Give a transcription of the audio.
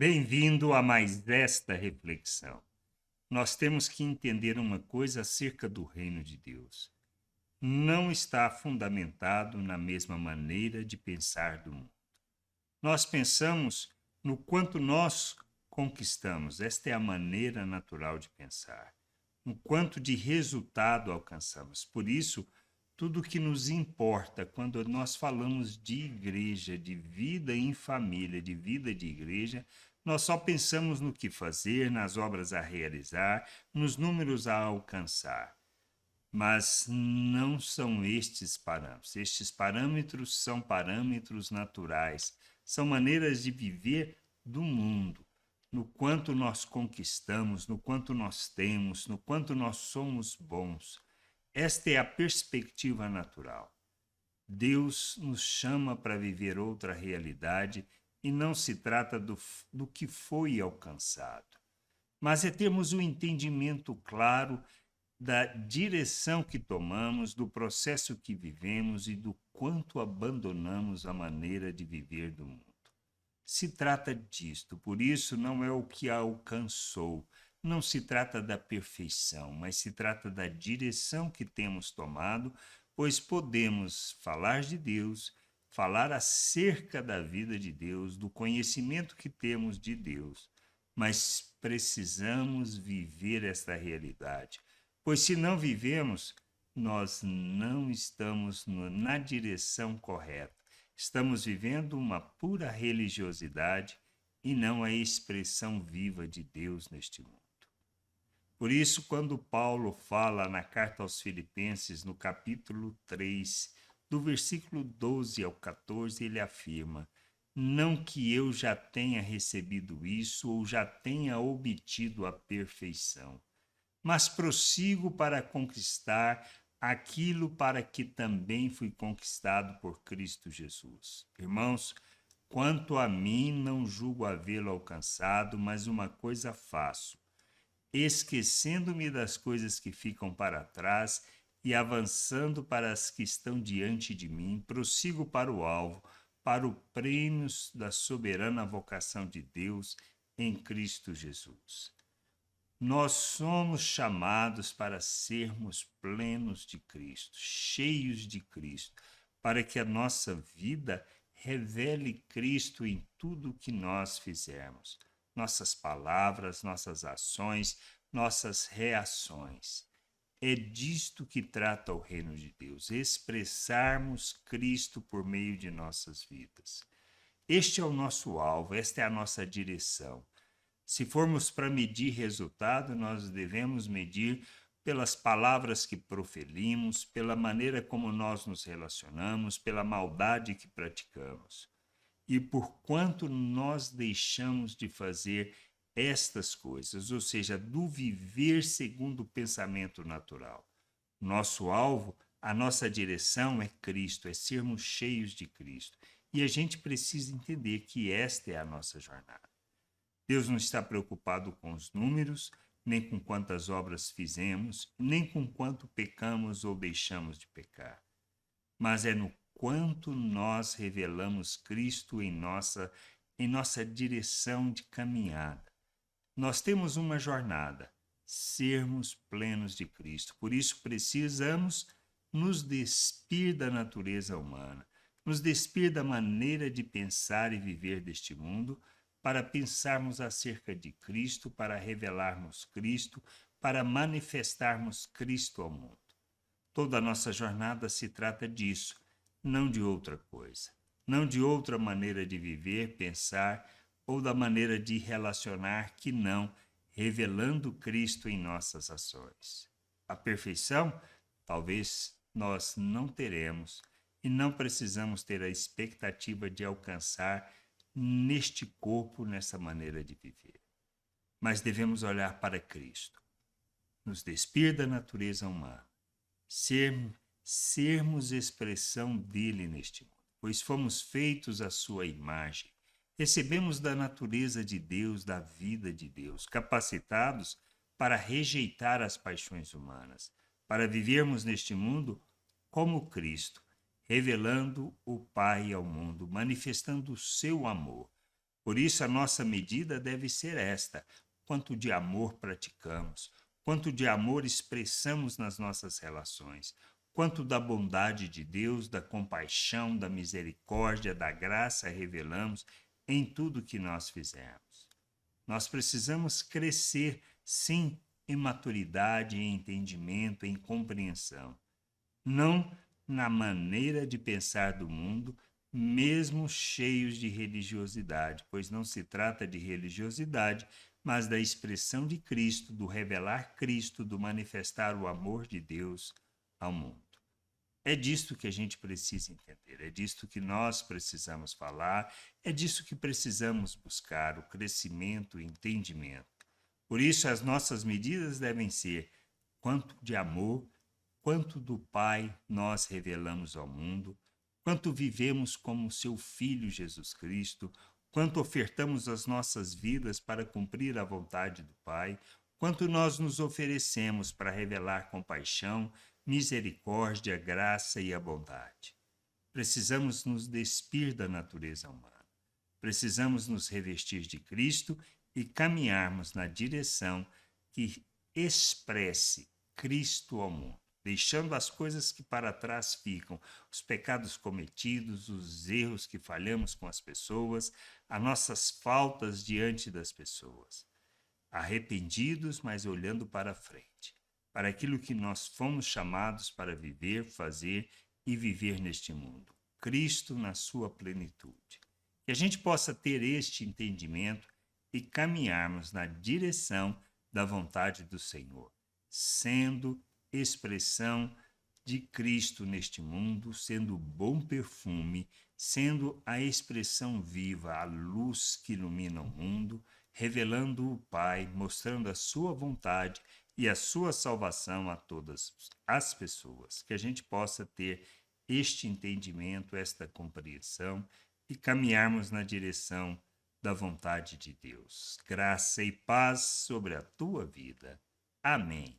Bem-vindo a mais esta reflexão. Nós temos que entender uma coisa acerca do reino de Deus. Não está fundamentado na mesma maneira de pensar do mundo. Nós pensamos no quanto nós conquistamos, esta é a maneira natural de pensar, no quanto de resultado alcançamos. Por isso, tudo que nos importa quando nós falamos de igreja, de vida em família, de vida de igreja, nós só pensamos no que fazer, nas obras a realizar, nos números a alcançar. Mas não são estes parâmetros. Estes parâmetros são parâmetros naturais, são maneiras de viver do mundo, no quanto nós conquistamos, no quanto nós temos, no quanto nós somos bons. Esta é a perspectiva natural. Deus nos chama para viver outra realidade e não se trata do que foi alcançado, mas é termos um entendimento claro da direção que tomamos, do processo que vivemos e do quanto abandonamos a maneira de viver do mundo. Se trata disto, por isso não é o que alcançou, não se trata da perfeição, mas se trata da direção que temos tomado, pois podemos falar de Deus, falar acerca da vida de Deus, do conhecimento que temos de Deus, mas precisamos viver esta realidade, pois se não vivemos, nós não estamos na direção correta. Estamos vivendo uma pura religiosidade e não a expressão viva de Deus neste mundo. Por isso, quando Paulo fala na carta aos Filipenses, no capítulo 3, do versículo 12 ao 14, ele afirma: não que eu já tenha recebido isso ou já tenha obtido a perfeição, mas prossigo para conquistar aquilo para que também fui conquistado por Cristo Jesus. Irmãos, quanto a mim, não julgo havê-lo alcançado, mas uma coisa faço, esquecendo-me das coisas que ficam para trás e avançando para as que estão diante de mim, prossigo para o alvo, para o prêmio da soberana vocação de Deus em Cristo Jesus. Nós somos chamados para sermos plenos de Cristo, cheios de Cristo, para que a nossa vida revele Cristo em tudo o que nós fizermos, nossas palavras, nossas ações, nossas reações. É disto que trata o reino de Deus, expressarmos Cristo por meio de nossas vidas. Este é o nosso alvo, esta é a nossa direção. Se formos para medir resultado, nós devemos medir pelas palavras que proferimos, pela maneira como nós nos relacionamos, pela maldade que praticamos. E por quanto nós deixamos de fazer estas coisas, ou seja, do viver segundo o pensamento natural. Nosso alvo, a nossa direção é Cristo, é sermos cheios de Cristo. E a gente precisa entender que esta é a nossa jornada. Deus não está preocupado com os números, nem com quantas obras fizemos, nem com quanto pecamos ou deixamos de pecar. Mas é no quanto nós revelamos Cristo em nossa direção de caminhada. Nós temos uma jornada, sermos plenos de Cristo. Por isso precisamos nos despir da natureza humana, nos despir da maneira de pensar e viver deste mundo, para pensarmos acerca de Cristo, para revelarmos Cristo, para manifestarmos Cristo ao mundo. Toda a nossa jornada se trata disso, não de outra coisa, não de outra maneira de viver, pensar ou da maneira de relacionar que não, revelando Cristo em nossas ações. A perfeição, talvez nós não teremos e não precisamos ter a expectativa de alcançar neste corpo, nessa maneira de viver. Mas devemos olhar para Cristo, nos despir da natureza humana, sermos expressão dele neste mundo, pois fomos feitos à sua imagem, recebemos da natureza de Deus, da vida de Deus, capacitados para rejeitar as paixões humanas, para vivermos neste mundo como Cristo, revelando o Pai ao mundo, manifestando o seu amor, Por isso, a nossa medida deve ser esta: quanto de amor praticamos, quanto de amor expressamos nas nossas relações, quanto da bondade de Deus, da compaixão, da misericórdia, da graça revelamos em tudo que nós fizermos. Nós precisamos crescer, sim, em maturidade, em entendimento, em compreensão. Não na maneira de pensar do mundo, mesmo cheios de religiosidade, pois não se trata de religiosidade, mas da expressão de Cristo, do revelar Cristo, do manifestar o amor de Deus ao mundo. É disto que a gente precisa entender, é disto que nós precisamos falar, é disso que precisamos buscar, o crescimento, o entendimento. Por isso, as nossas medidas devem ser quanto de amor, quanto do Pai nós revelamos ao mundo, quanto vivemos como seu Filho Jesus Cristo, quanto ofertamos as nossas vidas para cumprir a vontade do Pai, quanto nós nos oferecemos para revelar compaixão, misericórdia, graça e a bondade. Precisamos nos despir da natureza humana. Precisamos nos revestir de Cristo e caminharmos na direção que expresse Cristo ao mundo, deixando as coisas que para trás ficam, os pecados cometidos, os erros que falhamos com as pessoas, as nossas faltas diante das pessoas. Arrependidos, mas olhando para frente, para aquilo que nós fomos chamados para viver, fazer e viver neste mundo. Cristo na sua plenitude. Que a gente possa ter este entendimento e caminharmos na direção da vontade do Senhor, sendo expressão de Cristo neste mundo, sendo bom perfume, sendo a expressão viva, a luz que ilumina o mundo, revelando o Pai, mostrando a sua vontade e a sua salvação a todas as pessoas. Que a gente possa ter este entendimento, esta compreensão e caminharmos na direção da vontade de Deus. Graça e paz sobre a tua vida. Amém.